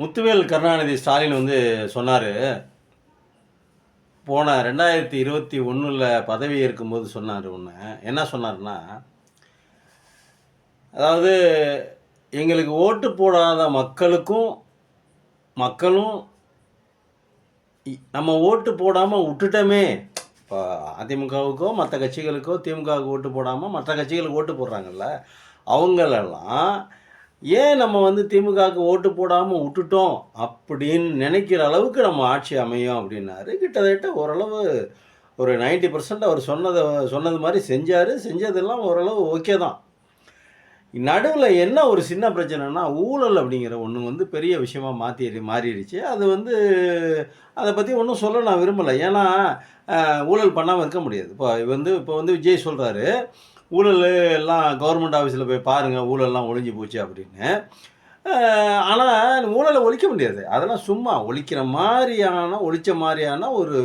முத்துவேல் கருணாநிதி ஸ்டாலின் வந்து சொன்னார். போன 2021 பதவி ஏற்கும்போது சொன்னார் ஒன்று. என்ன சொன்னார்னா, அதாவது எங்களுக்கு ஓட்டு போடாத மக்களும் நம்ம ஓட்டு போடாமல் விட்டுட்டோமே. இப்போ அதிமுகவுக்கோ மற்ற கட்சிகளுக்கோ திமுகவுக்கு ஓட்டு போடாமல் மற்ற கட்சிகளுக்கு ஓட்டு போடுறாங்கல்ல, அவங்களெல்லாம் ஏன் நம்ம வந்து திமுகவுக்கு ஓட்டு போடாமல் விட்டுட்டோம் அப்படின்னு நினைக்கிற அளவுக்கு நம்ம ஆட்சி அமையும் அப்படின்னாரு. கிட்டத்தட்ட ஓரளவு ஒரு 90% அவர் சொன்னது மாதிரி செஞ்சார். செஞ்சதெல்லாம் ஓரளவு ஓகே தான். நடுவில் என்ன ஒரு சின்ன பிரச்சனைனா, ஊழல் அப்படிங்கிற ஒன்று வந்து பெரிய விஷயமா மாறிடுச்சு. அது வந்து அதை பற்றி ஒன்றும் சொல்ல நான் விரும்பலை. ஏன்னா ஊழல் பண்ணாமல் இருக்க முடியாது. இப்போ வந்து விஜய் சொல்கிறாரு, ஊழல் எல்லாம் கவர்மெண்ட் ஆஃபீஸில் போய் பாருங்கள், ஊழல்லாம் ஒழிஞ்சு போச்சு அப்படின்னு. ஆனால் ஊழலை ஒழிக்க முடியாது. அதெல்லாம் சும்மா ஒழிச்ச மாதிரியான ஒரு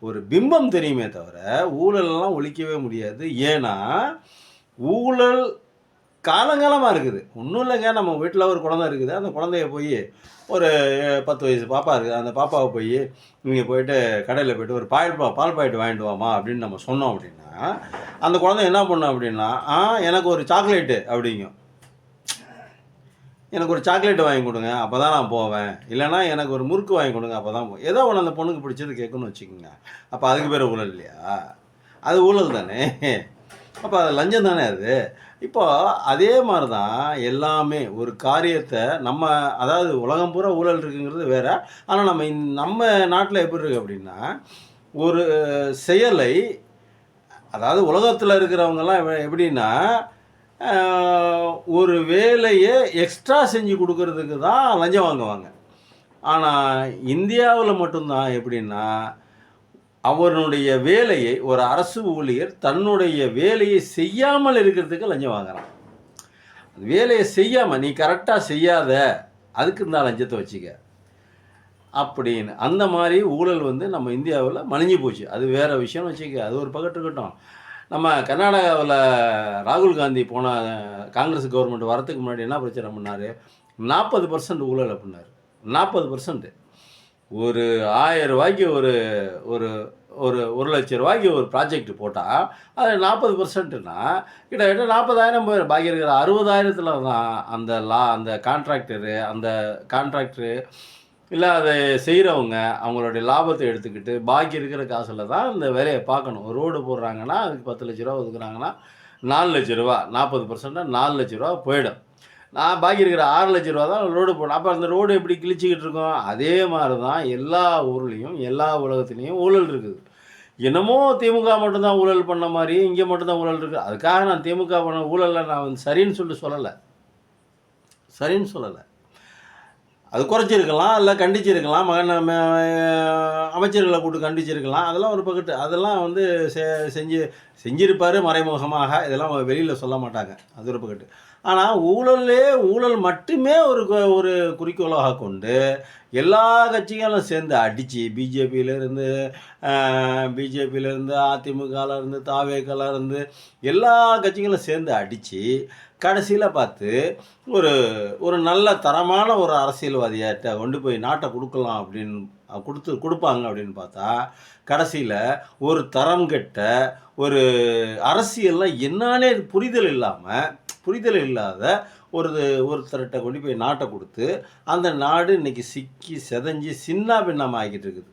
ஒரு பிம்பம் தெரியுமே தவிர ஊழலெல்லாம் ஒழிக்கவே முடியாது. ஏன்னா ஊழல் காலங்காலமாக இருக்குது. ஒன்றும் இல்லைங்க, நம்ம வீட்டில் ஒரு குழந்தை இருக்குது. அந்த குழந்தைய போய் ஒரு 10 வயசு பாப்பா இருக்குது. அந்த பாப்பாவை போய் நீங்கள் போயிட்டு கடையில் போய்ட்டு ஒரு பால் பாக்கெட் வாங்கிட்டு வாமா அப்படின்னு நம்ம சொன்னோம் அப்படின்னா, அந்த குழந்தை என்ன பண்ணும் அப்படின்னா, எனக்கு ஒரு சாக்லேட்டு அப்படிங்கும். எனக்கு ஒரு சாக்லேட்டு வாங்கி கொடுங்க, அப்போ தான் நான் போவேன். இல்லைனா எனக்கு ஒரு முறுக்கு வாங்கி கொடுங்க, அப்போ தான் போவேன். ஏதோ ஒன்று அந்த பொண்ணுக்கு பிடிச்சது கேட்கணும்னு வச்சுக்கோங்க. அப்போ அதுக்கு பேர் ஊழல் இல்லையா? அது ஊழல் தானே. அப்போ அது லஞ்சம் தானே அது. இப்போ அதே மாதிரி தான் எல்லாமே ஒரு காரியத்தை அதாவது உலகம் பூரா ஊழல் இருக்குங்கிறது வேற. ஆனால் நம்ம நாட்டில் எப்படி இருக்கு அப்படின்னா, ஒரு செயலை, அதாவது உலகத்தில் இருக்கிறவங்கெல்லாம் எப்படின்னா, ஒரு வேலையை எக்ஸ்ட்ரா செஞ்சு கொடுக்கறதுக்கு தான் லஞ்சம் வாங்குவாங்க. ஆனால் இந்தியாவில் மட்டும்தான் எப்படின்னா, அவனுடைய வேலையை, ஒரு அரசு ஊழியர் தன்னுடைய வேலையை செய்யாமல் இருக்கிறதுக்கு லஞ்சம் வாங்குறான். வேலையை செய்யாமல், நீ கரெக்டாக செய்யாத, அதுக்கு தான் லஞ்சத்தை வச்சுக்க அப்படின்னு. அந்த மாதிரி ஊழல் வந்து நம்ம இந்தியாவில் மலிஞ்சு போச்சு. அது வேறு விஷயம்னு வச்சுக்க, அது ஒரு பக்கத்து இருக்கட்டும். நம்ம கர்நாடகாவில் ராகுல் காந்தி போன காங்கிரஸ் கவர்மெண்ட் வரத்துக்கு முன்னாடி என்ன பிரச்சனை பண்ணார்? 40% ஊழல் அப்படின்னாரு. 40%. ஒரு 1000 ரூபாய்க்கு ஒரு ஒரு ஒரு 1,00,000 ஒரு ப்ராஜெக்ட் போட்டால் அது 40%னா கிட்டத்தட்ட 40,000 போயிடும். பாக்கி இருக்கிற 60,000த்தில் தான் அந்த கான்ட்ராக்டரு இல்லை அதை செய்கிறவங்க அவங்களுடைய லாபத்தை எடுத்துக்கிட்டு பாக்கி இருக்கிற காசில் தான் இந்த வேலையை பார்க்கணும். ஒரு ரோடு போடுறாங்கன்னா அதுக்கு 10,00,000 ஒதுக்குறாங்கன்னா 4,00,000, 40%, 4,00,000 போயிடும். பாக்கி இருக்கிற 6,00,000 தான் ரோடு போடணும். அப்போ அந்த ரோடு எப்படி கிழிச்சிக்கிட்டு இருக்கோம்? அதே மாதிரி தான் எல்லா ஊர்லேயும் எல்லா உலகத்துலேயும் ஊழல் இருக்குது. என்னமோ திமுக மட்டும்தான் ஊழல் பண்ண மாதிரி இங்கே மட்டும்தான் ஊழல் இருக்குது. அதுக்காக நான் திமுக பண்ண ஊழலில் நான் வந்து சரின்னு சொல்லலை. அது குறைச்சிருக்கலாம், இல்லை கண்டிச்சிருக்கலாம், அமைச்சர்களை கூட்டு கண்டிச்சிருக்கலாம். அதெல்லாம் ஒரு பக்கத்து. அதெல்லாம் வந்து செஞ்சிருப்பார் மறைமுகமாக. இதெல்லாம் வெளியில் சொல்ல மாட்டாங்க. அது ஒரு பக்கத்து. ஆனால் ஊழல் மட்டுமே ஒரு குறிக்கோளாக கொண்டு எல்லா கட்சிகளும் சேர்ந்து அடித்து, பிஜேபியிலேருந்து அதிமுகலேருந்து தாவேக்கலேருந்து எல்லா கட்சிகளும் சேர்ந்து அடித்து கடைசியில் பார்த்து ஒரு நல்ல தரமான ஒரு அரசியல்வாதியாட்ட கொண்டு போய் நாட்டை கொடுக்கலாம் அப்படின்னு கொடுப்பாங்க அப்படின்னு பார்த்தா, கடைசியில் ஒரு தரம் கெட்ட ஒரு அரசியல்லாம் என்னன்னே புரிதல் இல்லாத ஒருத்தர்கிட்ட கொண்டு போய் நாட்டை கொடுத்து அந்த நாடு இன்றைக்கி சிக்கி செதஞ்சு சின்ன பின்னமாக ஆகிட்டு இருக்குது.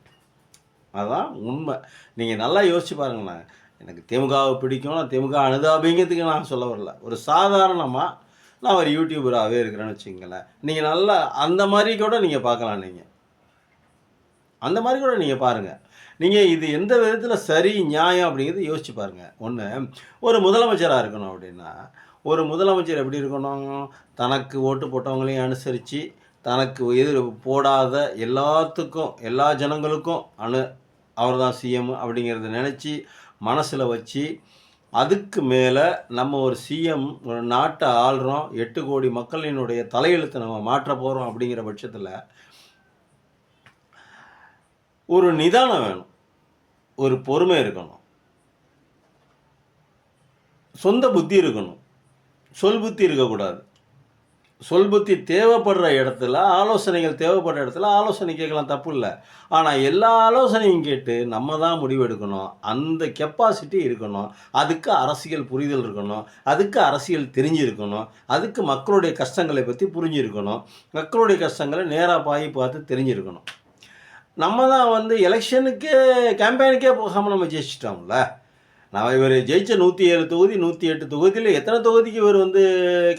அதுதான் உண்மை. நீங்கள் நல்லா யோசிச்சு பாருங்களேன். எனக்கு திமுகவை பிடிக்கும், நான் திமுக அனுதாபிங்கிறதுக்கு நான் சொல்ல வரல. ஒரு சாதாரணமாக நான் ஒரு யூடியூபராகவே இருக்கிறேன்னு வச்சுங்களேன். நீங்கள் நல்லா அந்த மாதிரி கூட நீங்கள் பார்க்கலாம். அந்த மாதிரி கூட நீங்கள் பாருங்கள். நீங்கள் இது எந்த விதத்தில் சரி நியாயம் அப்படிங்கிறது யோசிச்சு பாருங்கள். ஒன்று, ஒரு முதலமைச்சராக இருக்கணும் அப்படின்னா, ஒரு முதலமைச்சர் எப்படி இருக்கணும்? தனக்கு ஓட்டு போட்டவங்களையும் அனுசரித்து, தனக்கு போடாத எல்லா ஜனங்களுக்கும் அவர் தான் சிஎம் அப்படிங்கிறத நினச்சி மனசில் வச்சு, அதுக்கு மேலே நம்ம ஒரு சிஎம், ஒரு நாட்டை ஆள்றோம், 8 கோடி மக்களினுடைய தலையெழுத்தை நம்ம மாற்ற போகிறோம் அப்படிங்கிற பட்சத்தில் ஒரு நிதானம் வேணும், ஒரு பொறுமை இருக்கணும், சொந்த புத்தி இருக்கணும், சொல் புத்தி இருக்கக்கூடாது. சொல் புத்தி தேவைப்படுற இடத்துல, ஆலோசனைகள் தேவைப்படுற இடத்துல ஆலோசனை கேட்கலாம், தப்பு இல்லை. ஆனால் எல்லா ஆலோசனையும் கேட்டு நம்ம தான் முடிவெடுக்கணும். அந்த கெப்பாசிட்டி இருக்கணும். அதுக்கு அரசியல் புரிதல் இருக்கணும். அதுக்கு அரசியல் தெரிஞ்சிருக்கணும். அதுக்கு மக்களுடைய கஷ்டங்களை பற்றி புரிஞ்சிருக்கணும். மக்களுடைய கஷ்டங்களை நேராக பார்த்து தெரிஞ்சிருக்கணும். நம்ம தான் வந்து எலெக்ஷனுக்கே கேம்பெயினுக்கே போகாமல் நம்ம ஜெயிச்சிட்டோம்ல. நான் இவர் ஜெயிச்ச 107 தொகுதி 108 தொகுதியில் எத்தனை தொகுதிக்கு இவர் வந்து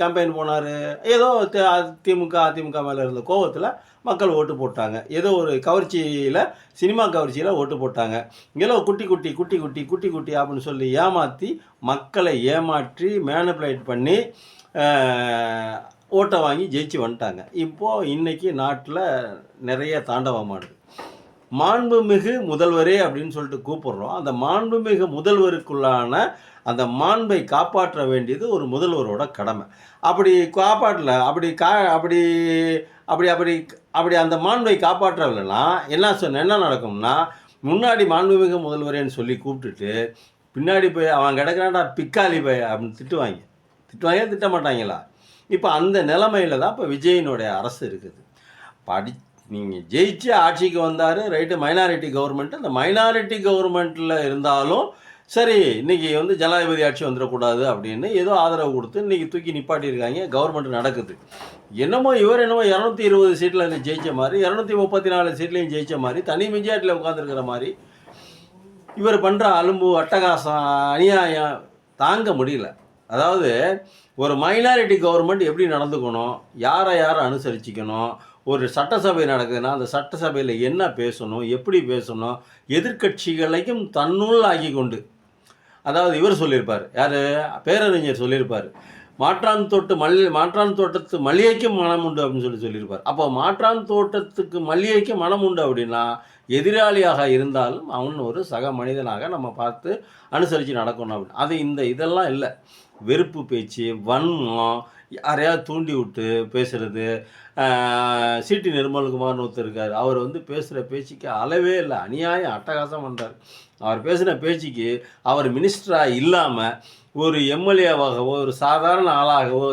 கேம்பெயின் போனார்? ஏதோ அதிமுக மேலே இருந்த கோபத்தில் மக்கள் ஓட்டு போட்டாங்க. ஏதோ ஒரு கவர்ச்சியில், சினிமா கவர்ச்சியில் ஓட்டு போட்டாங்க. ஏதோ குட்டி குட்டி அப்படின்னு சொல்லி ஏமாற்றி, மக்களை ஏமாற்றி மேனிப்புலேட் பண்ணி ஓட்டை வாங்கி ஜெயிச்சு வந்துட்டாங்க. இப்போது இன்றைக்கி நாட்டில் நிறைய தாண்டவமானது. மாண்புமிகு முதல்வரே அப்படின்னு சொல்லிட்டு கூப்பிடுறோம். அந்த மாண்புமிகு முதல்வருக்குள்ளான அந்த மாண்பை காப்பாற்ற வேண்டியது ஒரு முதல்வரோட கடமை. அப்படி காப்பாற்றல, அப்படி அந்த மாண்பை காப்பாற்றலைன்னா என்ன நடக்கும்னா, முன்னாடி மாண்புமிகு முதல்வரேன்னு சொல்லி கூப்பிட்டுட்டு பின்னாடி போய் அவன் கிடக்கிறான்டா பிக்காலி போய் அப்படின்னு திட்டுவாங்க திட்ட மாட்டாங்களா? இப்போ அந்த நிலைமையில தான் இப்போ விஜயனுடைய அரசு இருக்குது. நீங்கள் ஜெயிச்சு ஆட்சிக்கு வந்தார், ரைட்டு, மைனாரிட்டி கவர்மெண்ட்டு. அந்த மைனாரிட்டி கவர்மெண்ட்டில் இருந்தாலும் சரி, இன்றைக்கி வந்து ஜனாதிபதி ஆட்சி வந்துடக்கூடாது அப்படின்னு ஏதோ ஆதரவு கொடுத்து இன்றைக்கி தூக்கி நிப்பாட்டியிருக்காங்க. கவர்மெண்ட் நடக்குது. இவர் 220 சீட்டில் ஜெயித்த மாதிரி, 234 சீட்லையும் ஜெயித்த மாதிரி, தனி மெஜாரிட்டியில் உட்காந்துருக்கிற மாதிரி இவர் பண்ணுற அலும்பு, அட்டகாசம், அநியாயம் தாங்க முடியல. அதாவது ஒரு மைனாரிட்டி கவர்மெண்ட் எப்படி நடந்துக்கணும், யாரை அனுசரிச்சிக்கணும், ஒரு சட்டசபை நடக்குதுன்னா அந்த சட்டசபையில் என்ன பேசணும், எப்படி பேசணும், எதிர்கட்சிகளையும் தன்னுள் ஆக்கி கொண்டு, அதாவது இவர் சொல்லியிருப்பார், யார், பேரறிஞர் சொல்லியிருப்பார், மாற்றான் தோட்டத்து மல்லிகைக்கும் மனம் உண்டு அப்படின்னு சொல்லியிருப்பார். அப்போ மாற்றான் தோட்டத்துக்கு மல்லிகைக்கும் மனம் உண்டு அப்படின்னா எதிராளியாக இருந்தாலும் அவன் ஒரு சக மனிதனாக நம்ம பார்த்து அனுசரித்து நடக்கணும் அப்படின்னு. இதெல்லாம் இல்லை. வெறுப்பு பேச்சு, வன்மம், யாரையாவது தூண்டி விட்டு பேசுகிறது. சிடி நிர்மல்குமார்னு ஒருத்தர் இருக்கார். அவர் வந்து பேசுகிற பேச்சுக்கு அளவே இல்லை, அநியாயம், அட்டகாசம் பண்ணுறார். அவர் பேசுகிற பேச்சுக்கு அவர் மினிஸ்டராக இல்லாமல் ஒரு எம்எல்ஏவாகவோ ஒரு சாதாரண ஆளாகவோ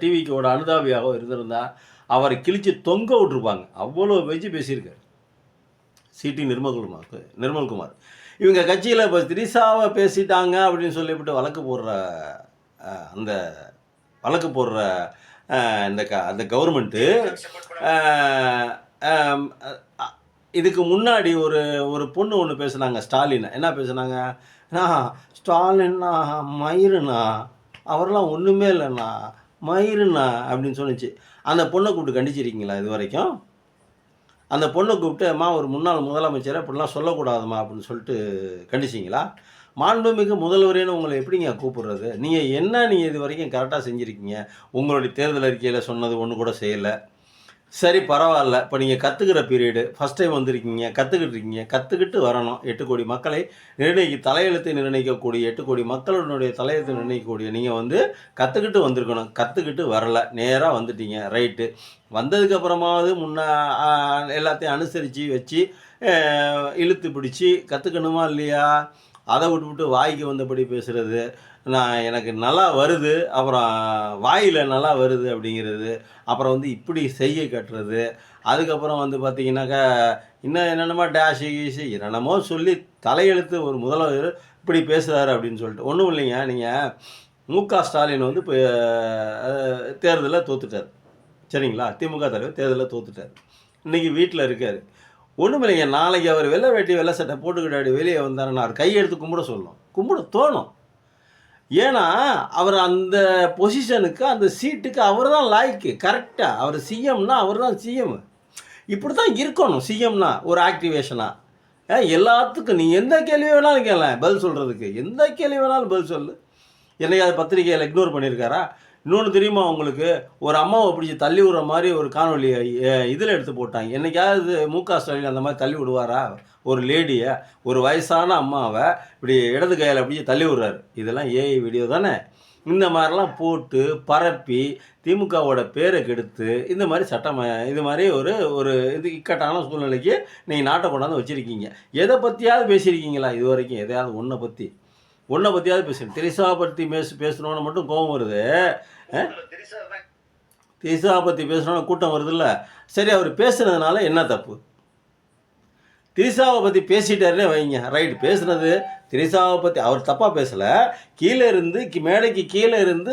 டிவிக்கோட அனுதாபியாகவோ இருந்திருந்தால் அவரை கிழித்து தொங்க விட்டுருப்பாங்க. அவ்வளோ பேசியிருக்கார் சிடி நிர்மல்குமார். இவங்க கட்சியில் இப்போ திரிசாவை பேசிட்டாங்க அப்படின்னு சொல்லிவிட்டு வழக்கு போடுற அந்த கவர்மெண்ட்டு இதுக்கு முன்னாடி ஒரு பொண்ணு ஒன்று பேசுனாங்க, ஸ்டாலின். என்ன பேசுனாங்க? ஸ்டாலின்னா மயிருண்ணா, அவரெல்லாம் ஒன்றுமே இல்லைண்ணா, மயிருண்ணா அப்படின்னு சொன்னிச்சு. அந்த பொண்ணை கூப்பிட்டு கண்டிச்சிருக்கீங்களா இது வரைக்கும்? அந்த பொண்ணை கூப்பிட்டு ஒரு முன்னாள் முதலமைச்சரை இப்படிலாம் சொல்லக்கூடாதுமா அப்படின்னு சொல்லிட்டு கண்டிச்சிங்களா? மாண்புமிகு முதல்வரேன்னு உங்களை எப்படிங்க கூப்பிடுறது? நீங்கள் இது வரைக்கும் கரெக்டாக செஞ்சுருக்கீங்க. உங்களுடைய தேர்தல் அறிக்கையில் சொன்னது ஒன்று கூட செய்யலை. சரி, பரவாயில்ல. இப்போ நீங்கள் கற்றுக்கிற பீரியடு, ஃபஸ்ட் டைம் வந்திருக்கீங்க, கற்றுக்கிட்டு வரணும். 8 கோடி மக்களை தலையெழுத்தை நிர்ணயிக்கக்கூடிய 8 கோடி மக்களுடைய தலையெழுத்தை நிர்ணயிக்கக்கூடிய நீங்கள் வந்து கற்றுக்கிட்டு வந்திருக்கணும். கற்றுக்கிட்டு வரலை, நேராக வந்துட்டீங்க. ரைட்டு. வந்ததுக்கப்புறமாவது எல்லாத்தையும் அனுசரித்து வச்சு இழுத்து பிடிச்சி கற்றுக்கணுமா இல்லையா? அதை விட்டுவிட்டு வாய்க்கு வந்தபடி பேசுகிறது, எனக்கு நல்லா வருது, அப்புறம் வாயில் நல்லா வருது அப்படிங்கிறது, அப்புறம் வந்து இப்படி செய்ய கட்டுறது, அதுக்கப்புறம் வந்து பார்த்திங்கனாக்கா இன்னும் என்னென்னமோ டேஷு கீஷு என்னென்னமோ சொல்லி தலையெழுத்து ஒரு முதல்வர் இப்படி பேசுகிறாரு அப்படின்னு சொல்லிட்டு. ஒன்றும் இல்லைங்க, நீங்கள் மு.க. ஸ்டாலின் வந்து இப்போ தேர்தலில் தோத்துட்டார், சரிங்களா? திமுக தலைவர் தேர்தலில் தோத்துட்டார். இன்றைக்கி வீட்டில் இருக்கார். ஒன்றும் இல்லைங்க, நாளைக்கு அவர் வெள்ளை வேட்டி வெள்ளை சட்டை போட்டுக்கிட்டாடி வெளியே வந்தாருன்னா அவர் கையெடுத்து கும்பிட தோணும். ஏன்னா அவர் அந்த பொசிஷனுக்கு, அந்த சீட்டுக்கு அவர் தான் லாய்க்கு. கரெக்டாக அவர் சிஎம்னா அவர் தான் சிஎம். இப்படி தான் இருக்கணும் சிஎம்னா, ஒரு ஆக்டிவேஷனாக. எல்லாத்துக்கும் நீ எந்த கேள்வி வேணாலும் கேள, பதில் சொல்கிறதுக்கு எந்த கேள்வி வேணாலும் பதில் சொல்லு. என்னையாவது பத்திரிகையில் இக்னோர் பண்ணியிருக்காரா? இன்னொன்று தெரியுமா உங்களுக்கு? ஒரு அம்மாவை பிடிச்சி தள்ளி விடுற மாதிரி ஒரு காணொலியை இதில் எடுத்து போட்டாங்க. என்னைக்காவது மு.க. ஸ்டாலின் அந்த மாதிரி தள்ளி விடுவாரா? ஒரு லேடியை, ஒரு வயசான அம்மாவை இப்படி இடது கையில் பிடிச்சி தள்ளி விடுறாரு. இதெல்லாம் ஏஐ வீடியோ தானே? இந்த மாதிரிலாம் போட்டு பரப்பி திமுகவோட பேரை கெடுத்து இந்த மாதிரி இது மாதிரி ஒரு இக்கட்டான சூழ்நிலைக்கு நீங்கள் நாட்டை கொண்டாந்து வச்சுருக்கீங்க. எதை பற்றியாவது பேசியிருக்கீங்களா இது வரைக்கும்? எதையாவது ஒன்றை பற்றியாவது பேசுகிறேன். திரிசா பற்றி பேசணுன்னு மட்டும் கோபம் வருது. திரிஷாவை பற்றி பேசணும்னு கூட்டம் வருதுல்ல, சரி அவர் பேசுனதுனால என்ன தப்பு? திரிஷாவை பற்றி பேசிட்டாருன்னே வைங்க, ரைட், பேசுனது திரிஷாவை பற்றி அவர் தப்பாக பேசலை, கீழே இருந்து மேடைக்கு கீழே இருந்து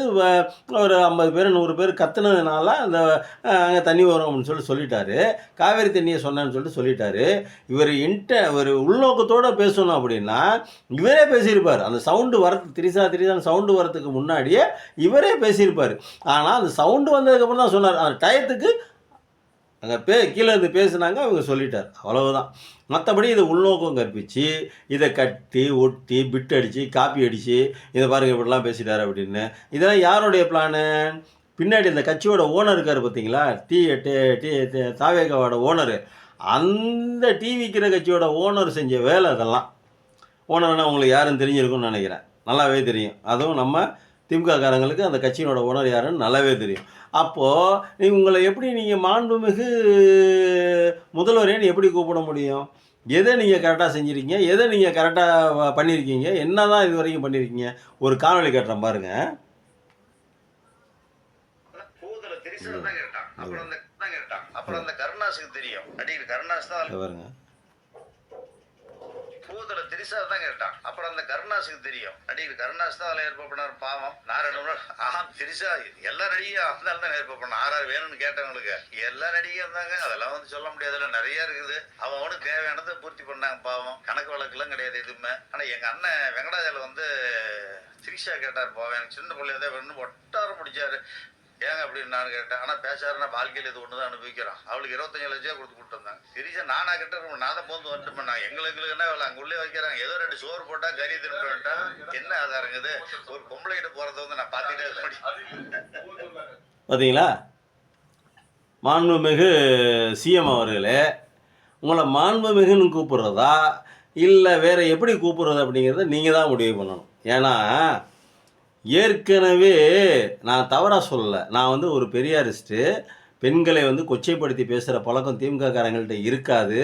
ஒரு 50 பேர் 100 பேர் கத்துனதுனால அந்த அங்கே தண்ணி வரும் அப்படின்னு சொல்லிட்டாரு. காவேரி தண்ணியை சொன்னேன்னு சொல்லிட்டாரு. இவர் ஒரு உள்நோக்கத்தோடு பேசணும் அப்படின்னா இவரே பேசியிருப்பார். அந்த சவுண்டு திரிஷான்னு சவுண்டு வரத்துக்கு முன்னாடியே இவரே பேசியிருப்பார். ஆனால் அந்த சவுண்டு வந்ததுக்கப்புறம் தான் சொன்னார். அந்த டயத்துக்கு அங்கே கீழே இருந்து பேசுனாங்க, அவங்க சொல்லிட்டார், அவ்வளவுதான். மற்றபடி இதை உள்நோக்கம் கற்பிச்சு இதை கட்டி ஒட்டி பிட் அடித்து காப்பி அடித்து இதை பாருங்கள் இப்படிலாம் பேசிட்டார் அப்படின்னு. இதெல்லாம் யாருடைய பிளானு? பின்னாடி இந்த கட்சியோட ஓனர் இருக்கார் பார்த்தீங்களா, தாவேகாவோட ஓனரு, அந்த விற்கிற கட்சியோட ஓனர் செஞ்ச வேலை அதெல்லாம். ஓனர்னா உங்களுக்கு யாருன்னு தெரிஞ்சிருக்கும்னு நினைக்கிறேன், நல்லாவே தெரியும். அதுவும் நம்ம திமுககாரங்களுக்கு அந்த கட்சியினோட ஓனர் யாருன்னு நல்லாவே தெரியும். அப்போது உங்களை எப்படி நீங்கள் மாண்புமிகு முதல்வரேன்னு எப்படி கூப்பிட முடியும்? எதை நீங்கள் கரெக்டாக செஞ்சுருக்கீங்க, எதை நீங்கள் கரெக்டாக பண்ணியிருக்கீங்க, என்ன தான் இது வரைக்கும் பண்ணியிருக்கீங்க? ஒரு காணொலி கேட்டுறேன் பாருங்க. அப்புறம் அந்த கருணாஸுக்கு தெரியும், நடிகர் கருணாஸ் தான் பாருங்க. பூதல திரிஷா தான் கேட்டான். அப்புறம் அந்த கருணாஸுக்கு தெரியும், நடிகர் கருணாஸ் தான் அதில் ஏற்பாடு பண்ணார். பாவம், நான் 2 முறை திரிஷா எல்லா நடிகையும் அதனால தான் ஏற்பாடு பண்ண. ஆறாறு வேணும்னு கேட்டவங்களுக்கு எல்லா நடிகையும் இருந்தாங்க. அதெல்லாம் வந்து சொல்ல முடியாதுல, நிறைய இருக்குது. அவனுக்கு தேவையானதை பூர்த்தி பண்ணாங்க. பாவம், கணக்கு வழக்குலாம் கிடையாது எதுவுமே. ஆனால் எங்கள் அண்ணன் வெங்கடாஜல வந்து திரிஷா கேட்டார். பாவம், எனக்கு சின்ன பிள்ளையதான் வேணும்னு ஒட்டாரம் பிடிச்சாரு. ஏங்க அப்படின்னு நான் கேட்டேன். ஆனால் பேசாருன்னா வாழ்க்கையில் இது ஒன்று தான் அனுபவிக்கிறான். அவளுக்கு 25 லட்சம் கொடுத்து கொடுத்துருந்தாங்க. திரிஷா நானா கிட்ட நான் தான் போந்து வந்துட்டு பண்ணாங்க. எங்களுக்கு என்ன வேலை, அங்கே உள்ளே வைக்கிறாங்க. ஏதோ 2 சோறு போட்டால் கறி திரும்ப வேண்டாம், என்ன ஆதாரங்குது? ஒரு பொம்பளைகிட்ட போகிறத வந்து நான் பார்த்துட்டே பார்த்தீங்களா? மாண்புமிகு சிஎம் அவர்களே, உங்களை மாண்புமிகுன்னு கூப்பிட்றதா இல்லை வேறு எப்படி கூப்பிட்றது அப்படிங்கிறத நீங்கள் தான் முடிவு பண்ணணும். ஏன்னா ஏற்கனவே நான் தவறாக சொல்லலை, நான் வந்து ஒரு பெரியாரிஸ்ட்டு. பெண்களை வந்து கொச்சைப்படுத்தி பேசுகிற பழக்கம் திமுககாரங்கள்ட்ட இருக்காது.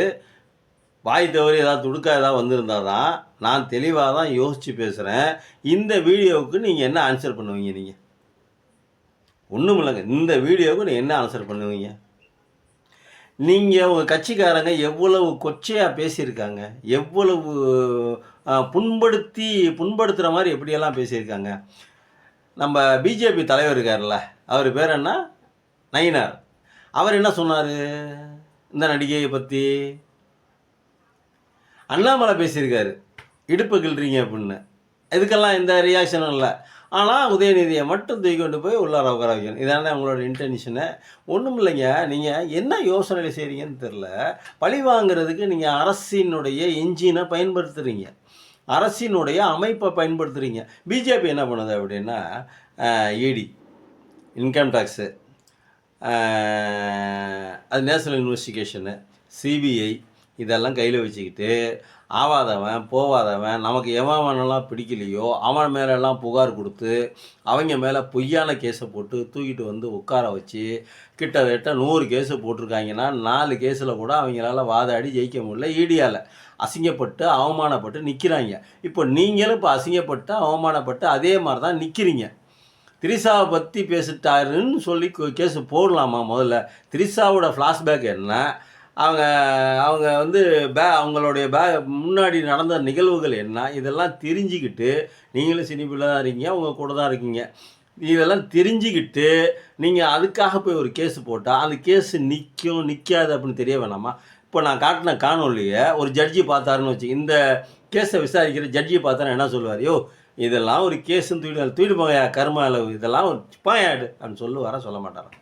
வாய் தவறி ஏதாவது துடுக்கா ஏதாவது வந்திருந்தால் தான் நான் தெளிவாக தான் யோசித்து பேசுகிறேன். இந்த வீடியோவுக்கு நீங்கள் என்ன ஆன்சர் பண்ணுவீங்க? நீங்கள் ஒன்றும் இல்லைங்க, இந்த வீடியோவுக்கு நீங்கள் என்ன ஆன்சர் பண்ணுவீங்க? நீங்கள் உங்கள் கட்சிக்காரங்க எவ்வளவு கொச்சையாக பேசியிருக்காங்க, எவ்வளவு புண்படுத்துகிற மாதிரி எப்படியெல்லாம் பேசியிருக்காங்க. நம்ம பிஜேபி தலைவர் இருக்கார்ல, அவர் பேர் என்ன, நயினார், அவர் என்ன சொன்னார் இந்த நடிகையை பற்றி? அண்ணாமலை பேசியிருக்காரு, இடுப்பு கிள்றீங்க அப்படின்னு. இதுக்கெல்லாம் எந்த ரியாக்ஷனும் இல்லை. ஆனால் உதயநிதியை மட்டும் தூக்கி கொண்டு போய் உள்ளார உட்கார வைக்கணும். இதான உங்களோட இன்டென்ஷனு? ஒன்றும் இல்லைங்க, நீங்கள் என்ன யோசனை செய்கிறீங்கன்னு தெரில. பழி வாங்கிறதுக்கு நீங்கள் அரசினுடைய என்ஜினை பயன்படுத்துகிறீங்க, அரசினுடைய அமைப்பை பயன்படுத்துகிறீங்க. பிஜேபி என்ன பண்ணுது அப்படின்னா, இடி, இன்கம் டேக்ஸு, அது நேஷ்னல் இன்வெஸ்டிகேஷனு, சிபிஐ, இதெல்லாம் கையில் வச்சுக்கிட்டு ஆவாதவன் போவாதவன் நமக்கு எவனெல்லாம் பிடிக்கலையோ அவன் மேலெல்லாம் புகார் கொடுத்து அவங்க மேலே பொய்யான கேஸை போட்டு தூக்கிட்டு வந்து உட்கார வச்சு கிட்டத்தட்ட 100 கேஸு போட்டிருக்காங்கன்னா 4 கேஸில் கூட அவங்களால வாதாடி ஜெயிக்க முடியல. ஈடியால் அசிங்கப்பட்டு அவமானப்பட்டு நிற்கிறாங்க. இப்போ நீங்களும் இப்போ அசிங்கப்பட்டு அவமானப்பட்டு அதே மாதிரி தான் நிற்கிறீங்க. திரிஷாவை பற்றி பேசிட்டாருன்னு சொல்லி கேஸு போடலாமா? முதல்ல திரிஷாவோட ஃப்ளாஷ்பேக் என்ன, அவங்க வந்து அவங்களுடைய முன்னாடி நடந்த நிகழ்வுகள் என்ன, இதெல்லாம் தெரிஞ்சுக்கிட்டு, நீங்களும் சினிப்பில் தான் இருக்கீங்க, அவங்க கூட தான் இருக்கீங்க, இதெல்லாம் தெரிஞ்சுக்கிட்டு நீங்கள் அதுக்காக போய் ஒரு கேஸு போட்டால் அந்த கேஸு நிற்காது அப்படின்னு தெரிய வேணாமா? இப்போ நான் காட்டின காணொலியை ஒரு ஜட்ஜி பார்த்தாருன்னு வச்சு, இந்த கேஸை விசாரிக்கிற ஜட்ஜி பார்த்தா என்ன சொல்லுவார்? யோ இதெல்லாம் ஒரு கேஸுன்னு தூக்கிட்டு போங்க கரும அளவு, இதெல்லாம் ஒரு பாயாடு அப்படின்னு சொல்ல மாட்டாராம்.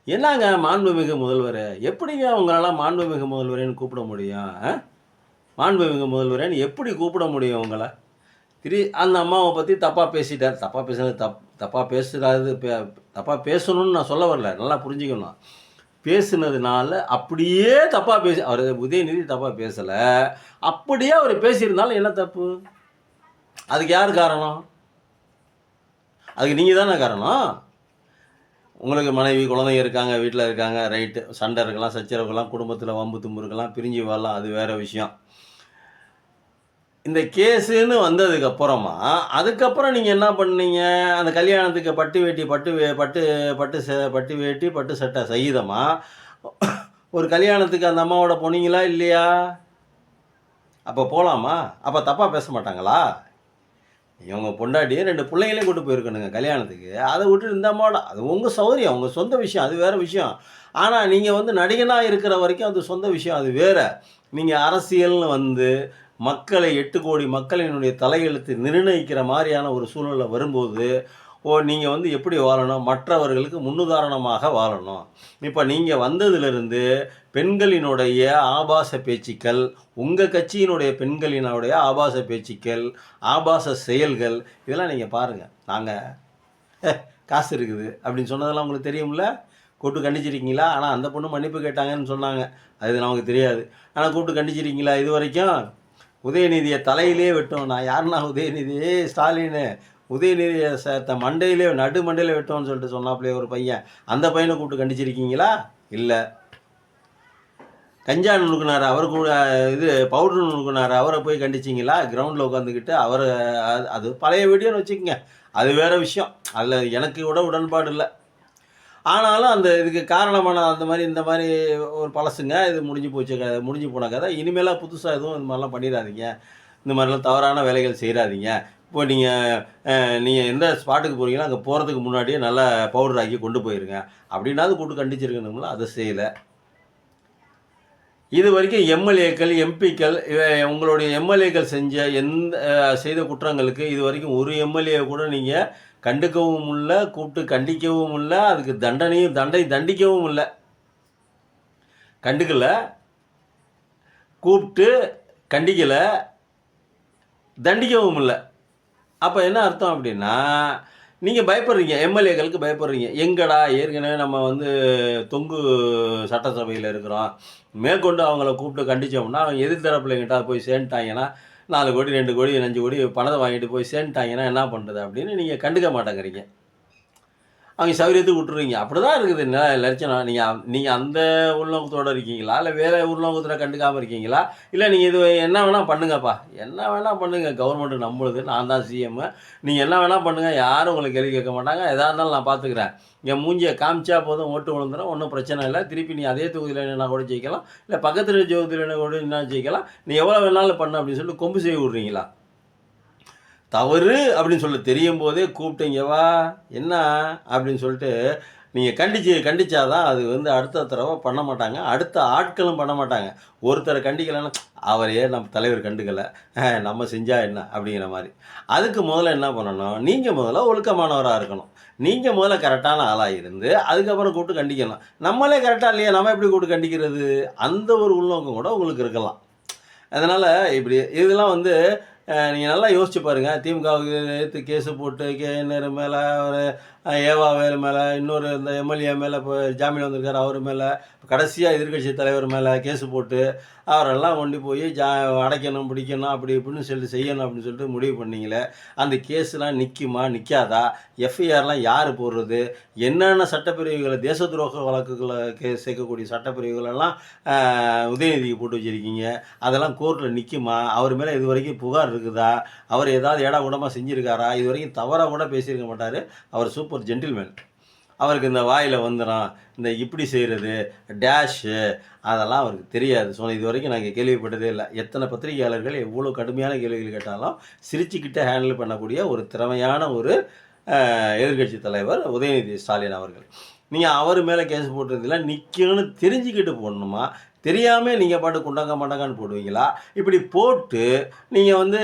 என்னங்க மாண்புமிகு முதல்வர், எப்படிங்க உங்களெல்லாம் மாண்புமிகு முதல்வரேன்னு கூப்பிட முடியும்? மாண்புமிகு முதல்வரேன்னு எப்படி கூப்பிட முடியும் உங்களை? அந்த அம்மாவை பற்றி தப்பாக பேசிட்டார். தப்பாக பேசுறது தப்பாக பேசணும்னு நான் சொல்ல வரல, நல்லா புரிஞ்சுக்கணும். பேசுனதுனால அப்படியே தப்பாக அவர் உதயநிதி தப்பாக பேசலை, அப்படியே அவர் பேசியிருந்தாலும் என்ன தப்பு? அதுக்கு யார் காரணம்? அதுக்கு நீங்கள் தானே காரணம். உங்களுக்கு மனைவி குழந்தைங்க இருக்காங்க, வீட்டில் இருக்காங்க, ரைட்டு, சண்டை இருக்கலாம், சச்சரவுகள்லாம், குடும்பத்தில் வம்பு தும்பு இருக்கலாம், பிரிஞ்சு வரலாம், அது வேறு விஷயம். இந்த கேஸுன்னு வந்ததுக்கப்புறமா அதுக்கப்புறம் நீங்கள் என்ன பண்ணீங்க? அந்த கல்யாணத்துக்கு பட்டு வேட்டி பட்டு பட்டு பட்டு பட்டு வேட்டி பட்டு சட்டை சகிதமா ஒரு கல்யாணத்துக்கு அந்த அம்மாவோட போனீங்களா இல்லையா? அப்போ போகலாமா? அப்போ தப்பாக பேச மாட்டாங்களா? இவங்க பொண்டாட்டி 2 பிள்ளைங்களையும் கூட்டு போயிருக்கணுங்க கல்யாணத்துக்கு. அதை விட்டுட்டு இந்த அம்மாவோட அது உங்கள் சௌகரியம், உங்கள் சொந்த விஷயம், அது வேறு விஷயம். ஆனால் நீங்கள் வந்து நடிகனாக இருக்கிற வரைக்கும் அது சொந்த விஷயம், அது வேறு. நீங்கள் அரசியல்னு வந்து மக்களை 8 கோடி மக்களினுடைய தலையெழுத்து நிர்ணயிக்கிற மாதிரியான ஒரு சூழ்நிலை வரும்போது, நீங்கள் வந்து எப்படி வாழணும்? மற்றவர்களுக்கு முன்னுதாரணமாக வாழணும். இப்போ நீங்கள் வந்ததிலிருந்து பெண்களினுடைய ஆபாச பேச்சுக்கள், உங்கள் கட்சியினுடைய பெண்களினுடைய ஆபாச பேச்சுக்கள், ஆபாச செயல்கள், இதெல்லாம் நீங்கள் பாருங்கள். நாங்கள் காசு இருக்குது அப்படின்னு சொன்னதெல்லாம் உங்களுக்கு தெரியும்ல? கூப்பிட்டு கண்டிச்சிருக்கீங்களா? ஆனால் அந்த பொண்ணு மன்னிப்பு கேட்டாங்கன்னு சொன்னாங்க. அது நமக்கு தெரியாது. ஆனால் கூப்பிட்டு கண்டிச்சிருக்கீங்களா இது வரைக்கும்? உதயநிதியை தலையிலே வெட்டும். நான் யாருன்னா உதயநிதி? ஸ்டாலின். உதயநிதியை மண்டையிலே நடு மண்டையில வெட்டோம்னு சொல்லிட்டு சொன்னாப்லையே ஒரு பையன். அந்த பையனை கூப்பிட்டு கண்டிச்சிருக்கீங்களா? இல்லை. கஞ்சா நுணுக்குனார் அவர் கூட, இது பவுட்ரு நுணுக்குனார் அவரை போய் கண்டிச்சிங்களா? கிரவுண்டில் உட்காந்துக்கிட்டு அவரை அது பழைய வீடியோன்னு வச்சுக்கோங்க, அது வேறு விஷயம். அதில் எனக்கு கூட உடன்பாடு இல்லை. ஆனாலும் அந்த இதுக்கு காரணமான அந்த மாதிரி இந்த மாதிரி ஒரு பழசுங்க, இது முடிஞ்சு போச்சு கதை, முடிஞ்சு போன கதை. இனிமேலாம் புதுசாக எதுவும் இந்த மாதிரிலாம் பண்ணிடாதீங்க, இந்த மாதிரிலாம் தவறான வேலைகள் செய்கிறாதீங்க. இப்போ நீங்கள் எந்த ஸ்பாட்டுக்கு போகிறீங்களோ அங்கே போகிறதுக்கு முன்னாடியே நல்லா பவுடர் ஆக்கி கொண்டு போயிருங்க அப்படின்னாவது கூப்பிட்டு கண்டிச்சிருக்கணுங்களா? அதை செய்யலை. இது வரைக்கும் எம்எல்ஏக்கள், எம்பிக்கள், உங்களுடைய எம்எல்ஏக்கள் செய்த குற்றங்களுக்கு இது வரைக்கும் ஒரு எம்எல்ஏ கூட நீங்கள் கண்டுக்கவும் இல்லை, கூப்பிட்டு கண்டிக்கவும் இல்லை, அதுக்கு தண்டிக்கவும் இல்லை. கண்டுக்கலை, கூப்பிட்டு கண்டிக்கலை, தண்டிக்கவும் இல்லை. அப்போ என்ன அர்த்தம் அப்படின்னா, நீங்கள் பயப்படுறீங்க, எம்எல்ஏக்களுக்கு பயப்படுறீங்க. எங்கடா ஏற்கனவே நம்ம வந்து தொங்கு சட்டசபையில் இருக்கிறோம், மேற்கொண்டு அவங்கள கூப்பிட்டு கண்டித்தோம்னா அவங்க எதிர்த்தரப்பில் எங்கிட்ட போய் சேர்ந்துட்டாங்கன்னா 4 கோடி 2 கோடி 5 கோடி பணத்தை வாங்கிட்டு போய் சேர்ந்துட்டாங்கன்னா என்ன பண்ணுறது அப்படின்னு நீங்கள் கண்டுக்க மாட்டேங்கிறீங்க. அவங்க சௌகரியத்துக்கு விட்டுருவீங்க. அப்படி தான் இருக்குது லட்சணம். நீங்கள் அந்த உள்நோக்கத்தோடு இருக்கீங்களா? இல்லை வேறு உள்நோக்கத்தில் கண்டுக்காமல் இருக்கீங்களா? இல்லை நீங்கள் இது என்ன வேணால் பண்ணுங்கப்பா, என்ன வேணால் பண்ணுங்கள், கவர்மெண்ட்டு நம்மளுது, நான் தான் சிஎம்மு, நீங்கள் என்ன வேணால் பண்ணுங்கள், யாரும் உங்களுக்கு கேள்வி கேட்க மாட்டாங்க, எதாக இருந்தாலும் நான் பார்த்துக்கிறேன், என் மூஞ்சியை காமிச்சா போதும், ஓட்டு விழுந்துடும், ஒன்றும் பிரச்சனை இல்லை, திருப்பி நீ அதே தொகுதியில் என்ன கூட ஜெயிக்கலாம், இல்லை பக்கத்தில் தொகுதியில் என்ன கூட என்ன ஜெயிக்கலாம், நீ எவ்வளோ வேணாலும் பண்ணு அப்படின்னு சொல்லிட்டு கொம்பு செய்ய விட்றீங்களா? தவறு அப்படின்னு சொல்லி தெரியும் போதே கூப்பிட்டீங்க வா என்ன அப்படின்னு சொல்லிட்டு நீங்கள் கண்டிச்சாதான் அது வந்து அடுத்த தடவை பண்ண மாட்டாங்க, அடுத்த ஆட்களும் பண்ண மாட்டாங்க. ஒருத்தரை கண்டிக்கலைன்னா அவரையே நம்ம தலைவர் கண்டுக்கலை, நம்ம செஞ்சால் என்ன அப்படிங்கிற மாதிரி. அதுக்கு முதல்ல என்ன பண்ணணும்? நீங்கள் முதல்ல ஒழுக்கமானவராக இருக்கணும். நீங்கள் முதல்ல கரெக்டான ஆளாக இருந்து அதுக்கப்புறம் கூப்பிட்டு கண்டிக்கணும். நம்மளே கரெக்டாக இல்லையா, நம்ம எப்படி கூப்பிட்டு கண்டிக்கிறது? அந்த ஒரு உள்நோக்கம் கூட உங்களுக்கு இருக்கலாம். அதனால் இப்படி இதெல்லாம் வந்து நீங்கள் நல்லா யோசிச்சு பாருங்கள். திமுகவுக்கு எதிர்த்து கேஸு போட்டு கேஎன்ஆர் மேலே, ஒரு ஏவா வேலு மேலே, இன்னொரு இந்த எம்எல்ஏ மேலே இப்போ ஜாமீன் வந்திருக்கார் அவர் மேலே, கடைசியாக எதிர்கட்சி தலைவர் மேலே கேஸு போட்டு அவரெல்லாம் கொண்டு போய் அடைக்கணும், பிடிக்கணும், அப்படி இப்படின்னு சொல்லிட்டு செய்யணும் அப்படின்னு சொல்லிட்டு முடிவு பண்ணிங்களே, அந்த கேஸுலாம் நிற்குமா நிற்காதா? எஃப்ஐஆர்லாம் யார் போடுறது? என்னென்ன சட்டப்பிரிவுகளை, தேச துரோக வழக்குகளை சேர்க்கக்கூடிய சட்டப்பிரிவுகளெல்லாம் உதயநிதிக்கு போட்டு வச்சுருக்கீங்க, அதெல்லாம் கோர்ட்டில் நிற்குமா? அவர் மேலே இது வரைக்கும் புகார் இருக்குதா? அவர் ஏதாவது ஏடா கூடமாக செஞ்சுருக்காரா? இது வரைக்கும் தவறாக கூட பேசியிருக்க மாட்டார். அவர் சூப்பர் ஜென்டில்மேன். அவருக்கு இந்த வாயில் வந்துடும், இந்த இப்படி செய்கிறது டேஷு அதெல்லாம் அவருக்கு தெரியாது. இது வரைக்கும் நாங்கள் கேள்விப்பட்டதே இல்லை. எத்தனை பத்திரிகையாளர்கள் எவ்வளோ கடுமையான கேள்விகள் கேட்டாலும் சிரிச்சுக்கிட்டே ஹேண்டில் பண்ணக்கூடிய ஒரு திறமையான ஒரு எதிர்கட்சி தலைவர் உதயநிதி ஸ்டாலின் அவர்கள். நீங்கள் அவர் மேலே கேஸ் போட்டுறதுல நிற்கணும்னு தெரிஞ்சுக்கிட்டு போடணுமா? தெரியாமல் நீங்கள் பாட்டு குண்டாங்க மாட்டாங்கன்னு போடுவீங்களா? இப்படி போட்டு நீங்கள் வந்து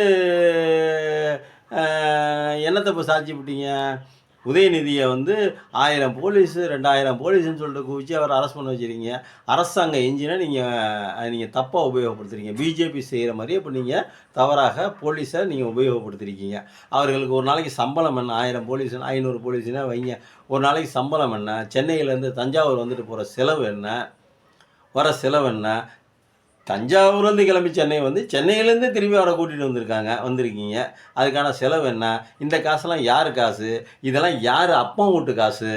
என்னத்தை இப்போ சாட்சி விட்டீங்க? உதயநிதியை வந்து 1000 போலீஸு 2000 போலீஸுன்னு சொல்லிட்டு குவிச்சு அவரை அரெஸ்ட் பண்ண வச்சுருக்கீங்க. அரசாங்க என்ஜினை நீங்கள் தப்பாக உபயோகப்படுத்துறீங்க. பிஜேபி செய்கிற மாதிரி இப்போ நீங்கள் தவறாக போலீஸை நீங்கள் உபயோகப்படுத்திருக்கீங்க. அவர்களுக்கு ஒரு நாளைக்கு சம்பளம் என்ன? 1000 போலீஸுன்னு 500 போலீஸுன்னா வைங்க, ஒரு நாளைக்கு சம்பளம் என்ன? சென்னையிலேருந்து தஞ்சாவூர் வந்துட்டு போகிற செலவு என்ன? வர செலவு என்ன? தஞ்சாவூர்லேருந்து கிளம்பி சென்னை வந்து சென்னையிலேருந்து திரும்பி அவரை கூட்டிகிட்டு வந்திருக்கீங்க. அதுக்கான செலவு என்ன? இந்த காசெல்லாம் யார் காசு? இதெல்லாம் யார் அப்பா வீட்டு காசு?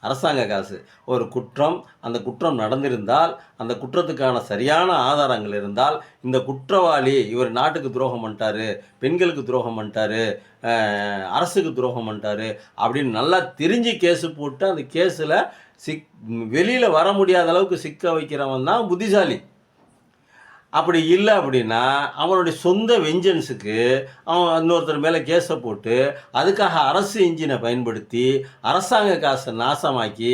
அரசாங்க காசு. ஒரு குற்றம், அந்த குற்றம் நடந்திருந்தால், அந்த குற்றத்துக்கான சரியான ஆதாரங்கள் இருந்தால், இந்த குற்றவாளி இவர் நாட்டுக்கு துரோகம் பண்ணிட்டாரு, பெண்களுக்கு துரோகம் பண்ணிட்டாரு, அரசுக்கு துரோகம் பண்ணிட்டாரு அப்படின்னு நல்லா தெரிஞ்சு கேஸு போட்டு அந்த கேஸில் வெளியில வர முடியாத அளவுக்கு சிக்க வைக்கிறவன் தான் புத்திசாலி. அப்படி இல்லை அப்படின்னா அவனுடைய சொந்த வெஞ்சன்ஸுக்கு அவன் இன்னொருத்தர் மேலே கேஸை போட்டு அதுக்காக அரசு இன்ஜினை பயன்படுத்தி அரசாங்க காசை நாசமாக்கி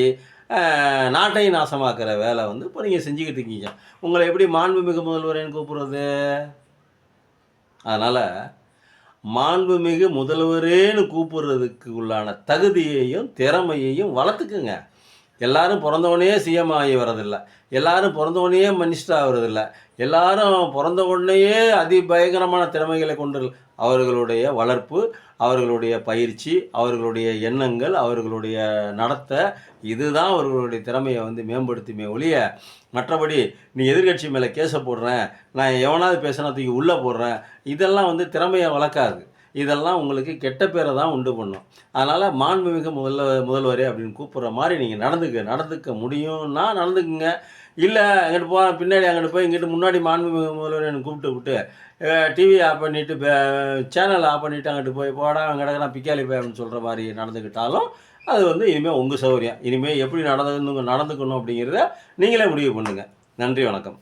நாட்டையும் நாசமாக்குற வேலை வந்து இப்போ நீங்கள் செஞ்சுக்கிட்டு இருக்கீங்க. உங்களை எப்படி மாண்புமிகு முதல்வரேன்னு கூப்பிடுறது? அதனால் மாண்புமிகு முதல்வரேன்னு கூப்பிடுறதுக்கு உள்ளான தகுதியையும் திறமையையும் வளர்த்துக்குங்க. எல்லாரும் பிறந்தவொடனே சிஎம் ஆகி வரதில்லை, எல்லாரும் பிறந்தவொடனே மினிஸ்டர் ஆகிறதில்ல, எல்லாரும் பிறந்த உடனேயே அதிபயங்கரமான திறமைகளை கொண்டு அவர்களுடைய வளர்ப்பு, அவர்களுடைய பயிற்சி, அவர்களுடைய எண்ணங்கள், அவர்களுடைய நடத்தை, இதுதான் அவர்களுடைய திறமையை வந்து மேம்படுத்துமே ஒழிய, மற்றபடி நீ எதிர்கட்சி மேலே கேஸை போடுறேன், நான் எவனாவது பேசினா தூக்கி உள்ளே போடுறேன், இதெல்லாம் வந்து திறமையை வளர்க்காது. இதெல்லாம் உங்களுக்கு கெட்ட பேரை தான் உண்டு பண்ணும். அதனால் மாண்புமிகு முதல்வரே அப்படின்னு கூப்பிட்ற மாதிரி நீங்கள் நடந்துக்க முடியும்னா நடந்துக்குங்க. இல்லை அங்கிட்டு பின்னாடி அங்கிட்டு போய் இங்கிட்டு முன்னாடி மாண்புமிகு முதல்வரை எனக்கு கூப்பிட்டு விட்டு டிவி ஆஃப் பண்ணிவிட்டு சேனல் ஆஃப் பண்ணிவிட்டு அங்கிட்டு போய் போடா கிடக்குறான் பிக்காலி போய் அப்படின்னு சொல்கிற மாதிரி நடந்துக்கிட்டாலும் அது வந்து இனிமேல் உங்கள் சௌகரியம். இனிமேல் எப்படி நடந்துக்கணும் அப்படிங்கிறத நீங்களே முடிவு பண்ணுங்கள். நன்றி, வணக்கம்.